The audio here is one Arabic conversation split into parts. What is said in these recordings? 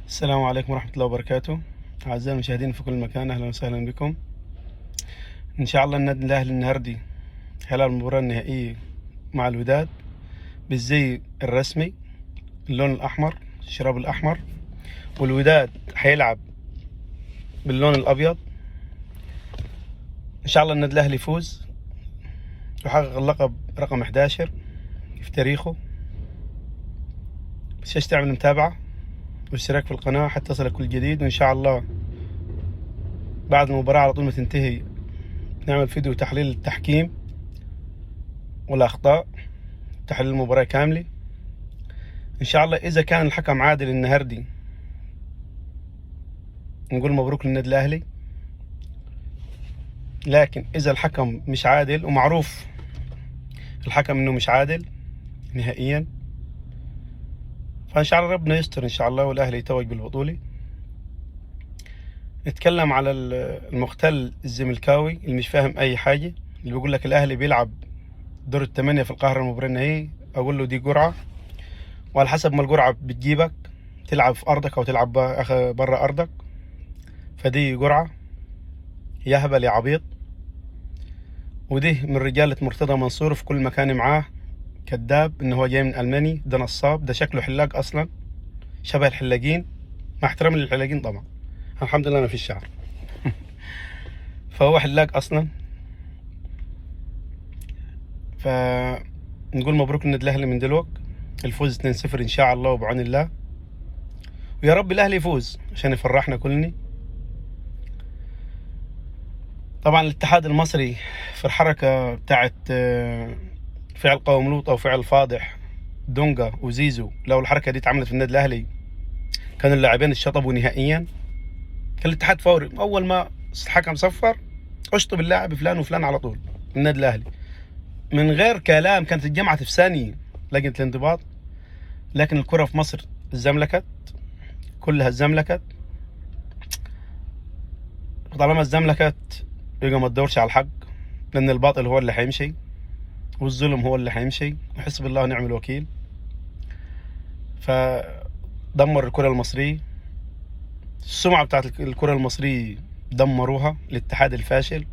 السلام عليكم ورحمة الله وبركاته. أعزائي المشاهدين في كل مكان، أهلا وسهلا بكم. إن شاء الله النادي الأهلي النهاردي هيلعب المباراة النهائية مع الوداد بالزي الرسمي، اللون الأحمر، الشراب الأحمر، والوداد هيلعب باللون الأبيض. إن شاء الله النادي الأهلي يفوز ويحقق اللقب رقم 11 في تاريخه. بس تعمل متابعة واشتراك في القناة حتى يصلك كل جديد، وإن شاء الله بعد المباراة على طول ما تنتهي نعمل فيديو تحليل التحكيم والأخطاء، تحليل المباراة كاملة إن شاء الله. إذا كان الحكم عادل النهاردي نقول مبروك للنادي الأهلي، لكن إذا الحكم مش عادل، ومعروف الحكم إنه مش عادل نهائيا، فإن شاء الله ربنا يستر إن شاء الله والأهلي يتوج بالبطولة. نتكلم على المختل الزملكاوي اللي مش فاهم أي حاجة، اللي بيقول لك الأهلي بيلعب دور الثمانية في القاهرة المباراة النهائية. أقول له دي جرعة، وعلى حسب ما الجرعة بتجيبك تلعب في أرضك أو تلعب برا أرضك، فدي جرعة. يا هبل يا عبيط. ودي من رجالة مرتضى منصور في كل مكان معاه، كذاب إنه هو جاي من ألماني، ده نصاب، ده شكله حلاق أصلا، شبه الحلاقين، مع احترامي للحلاقين طبعا، الحمد لله أنا في الشعر فهو حلاق أصلا. فنقول مبروك للنادي الأهلي من دلوقتي، الفوز 2-0 إن شاء الله وبعون الله، ويا رب الأهلي يفوز عشان يفرحنا كلنا. طبعا الاتحاد المصري في الحركة بتاعت فعل قوم لوط أو فعل فاضح دونجا وزيزو، لو الحركة دي اتعملت في النادي الأهلي كان اللاعبين اتشطبوا نهائيا. كان الاتحاد فوري أول ما الحكم صفر اشطب اللاعب فلان وفلان على طول النادي الأهلي من غير كلام، كانت اتجمعت في ثانية لجنة الانضباط. لكن الكرة في مصر اتزملكت، كلها اتزملكت. طالما اتزملكت يبقى ما تدورش على الحق، لأن الباطل هو اللي حيمشي والظلم هو اللي حيمشي، وحسب الله ونعم الوكيل. فدمر الكرة المصرية، السمعة بتاعت الكرة المصرية دمروها. الاتحاد الفاشل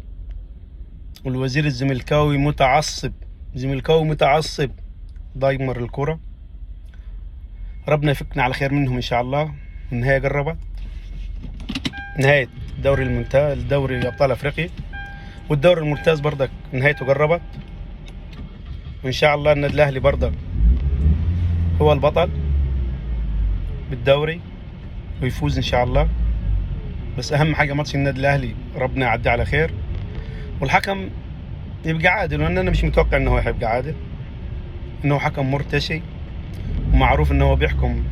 والوزير الزملكاوي متعصب، زملكاوي متعصب، دمر الكرة. ربنا يفكنا على خير منهم إن شاء الله. النهاية قربت، نهاية الدوري الممتاز، الدوري أبطال أفريقيا والدوري الممتاز برضك نهايته قربت، وإن شاء الله النادي الأهلي برضك هو البطل بالدوري ويفوز إن شاء الله. بس أهم حاجة ماتش النادي الأهلي ربنا يعدي على خير، والحكم يبقى عادل، لأن أنا مش متوقع إنه هو هيبقى عادل، إنه حكم مرتشي ومعروف إنه هو بيحكم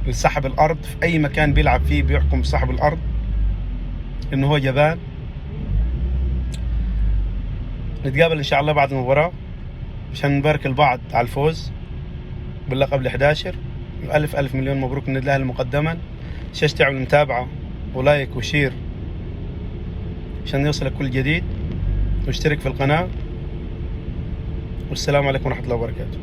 لسحب الأرض في أي مكان بيلعب فيه، بيحكم بسحب الأرض، إنه هو جبان. نتقابل إن شاء الله بعد المباراة عشان نبارك البعض على الفوز باللقب ال11. وألف ألف مليون مبروك للنادي الأهلي مقدما. شاشة تعمل متابعة ولايك وشير عشان يوصلك كل جديد، واشترك في القناة. والسلام عليكم ورحمة الله وبركاته.